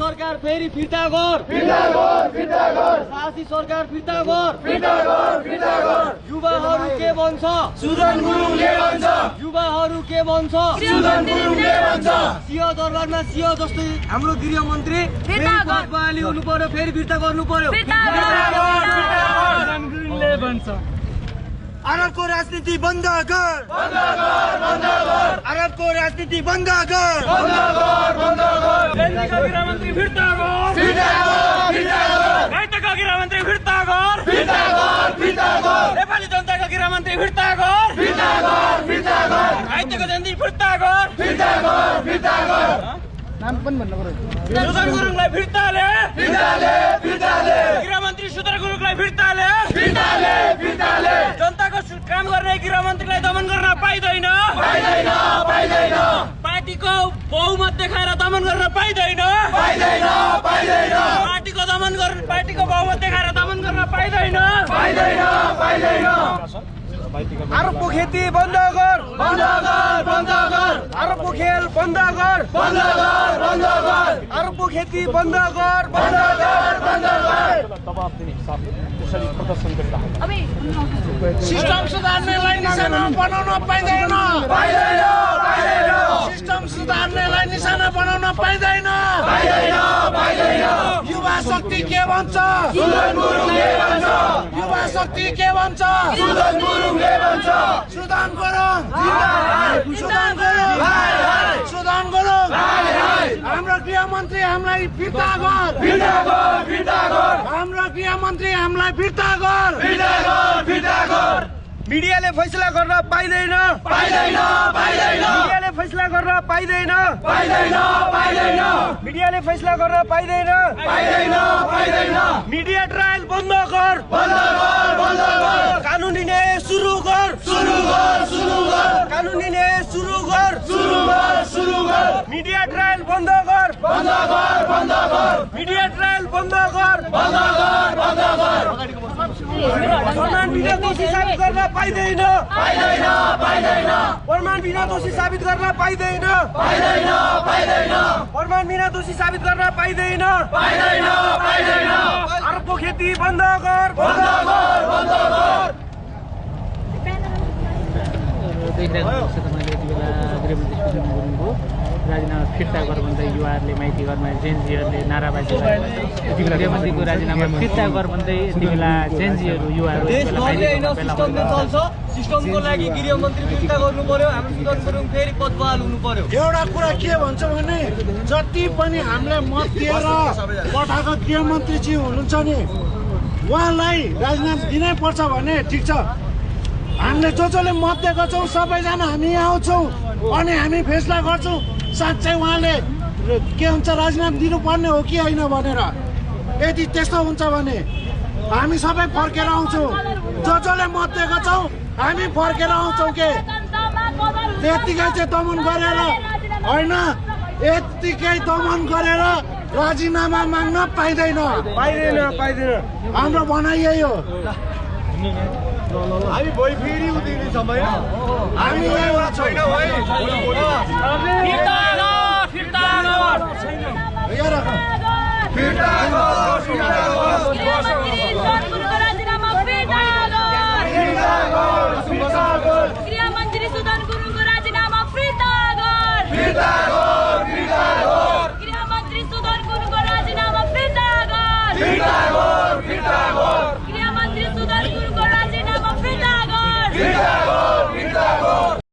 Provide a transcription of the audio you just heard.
सरकार फेरि फिर्ता गर सासी सरकार फिर्ता गर युवाहरू के भन्छ सुदन गुरुङले भन्छ युवाहरू के भन्छ सुदन गुरुङले भन्छ सिंह दरबारमा सिंह जस्तै हाम्रो गृहमन्त्री फेरि पद बहाली हुनु पर्यो फेरि फिर्ता गर्नु पर्यो सुदन गुरुङले भन्छ अरबको राजनीति बन्द गर अरबको राजनीति बन्द गर दिल्लीका गृहमन्त्री फिर्ता गर घाइतेका गृहमन्त्री फिर्ता गर नेपाली जनताका गृहमन्त्री फिर्ता गर घाइतेको जनता फिर्ता गर नाम पनि भन्नु पर्यो सुदन गुरुङलाई फिर्ता ले गृहमन्त्री सुदन गुरुङलाई फिर्ता ले जनताको काम गर्ने गृहमन्त्रीलाई दमन गर्न पाइदैन पार्टीको बहुमत देखाएर दमन गर्न पाइदैन पार्टीको बहुमत देखाएर दमन गर्न पाइदैन अरबको खेती बन्द गर अरबको खेल बन्द गर अरबको खेती बन्द गर सिस्टम सुधार्नेलाई निशाना बनाउन पाइदैन सिस्टम सुधार्नेलाई निशाना बनाउन पाइदैन युवा शक्ति के भन्छ युवा शक्ति के भन्छ सुदन गुरुङ हाम्रो गृहमन्त्री हामीलाई फिर्ता गर हाम्रो गृहमन्त्री हामीलाई फिर्ता गर मिडियाले फैसला गर्न पाइदैन मिडियाले फैसला गर्न पाइदैन मिडियाले फैसला गर्न पाइदैन मिडिया ट्रायल बन्द गर कानुनी न्याय सुरु गर कानुनी न्याय सुरु गर मिडिया ट्रायल बन्द गर मिडिया ट्रायल बन्द गर प्रमाण बिना दोषी साबित गर्न पाइदैन प्रमाण बिना दोषी साबित गर्न पाइदैन प्रमाण बिना दोषी साबित गर्न पाइदैन अरबको खेती बन्द गर राजीनामा फिर्ता गर भन्दै युवाहरूले माइती घरमा जेन्जीहरूले नाराबाजी गृहमन्त्रीको राजीनामा फिर्ता गर भन्दै यति बेला जेन्जीहरू युवाहरू सिस्टमको लागि गृहमन्त्री फिर्ता गर्नु पर्यो हाम्रो सुदन गुरुङ फेरि पद बहाल हुनु पर्यो एउटा कुरा के भन्छ भने जति पनि हामीले मत दिएर पठाएको गृहमन्त्रीजी हुनुहुन्छ नि उहाँलाई राजीनामा दिनै पर्छ भने ठिक छ हामीले जसले मत दिएको छौँ सबैजना हामी यहाँ आउँछौँ अनि हामी फैसला गर्छौँ साँच्चै उहाँले के हुन्छ राजीनामा दिनुपर्ने हो कि होइन भनेर यदि त्यस्तो हुन्छ भने हामी सबै फर्केर आउँछौँ जसले मत दिएको छौँ हामी फर्केर आउँछौँ के त्यतिकै चाहिँ दमन गरेर होइन यत्तिकै दमन गरेर राजीनामा माग्न पाइँदैन हाम्रो भनाइ यही हो हामी भोलि फेरि उदिने समय हामी छैनौँ है